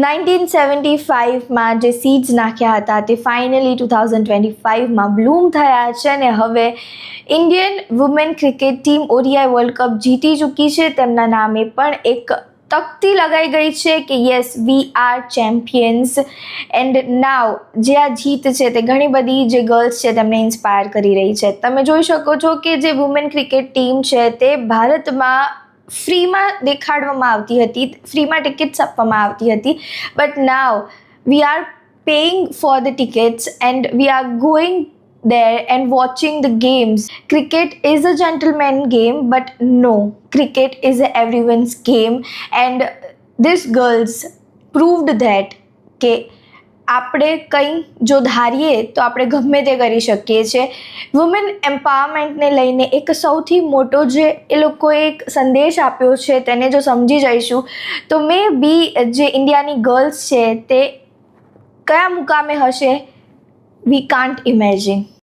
1975માં જે સીડ્સ નાખ્યા હતા તે ફાઇનલી 2025માં બ્લૂમ થયા છે અને હવે Indian women cricket team ODI world cup જીતી ચૂકી છે. તેમના નામે પણ એક તકતી લગાઈ ગઈ છે કે yes we are champions and now જે આ જીત છે તે ઘણી બધી જે ગર્લ્સ છે તેમને ઇન્સ્પાયર કરી રહી છે. તમે જોઈ શકો છો કે જે વુમેન ક્રિકેટ ટીમ છે તે ભારતમાં ફ્રીમાં દેખાડવામાં આવતી હતી, ફ્રીમાં ટિકિટ્સ આપવામાં આવતી હતી, but now we are paying for the tickets and we are going there and watching the games. Cricket is a gentleman game, but no, cricket is everyone's game, and these girls proved that કે આપણે કંઈ જો ધારીએ તો આપણે ગમે તે કરી શકીએ છીએ. વુમેન એમ્પાવરમેન્ટને લઈને એક સૌથી મોટો જે એ લોકોએ એક સંદેશ આપ્યો છે તેને જો સમજી જઈશું તો મે બી જે ઇન્ડિયાની ગર્લ્સ છે તે કયા મુકામે હશે વી કાન્ટ ઇમેજિન.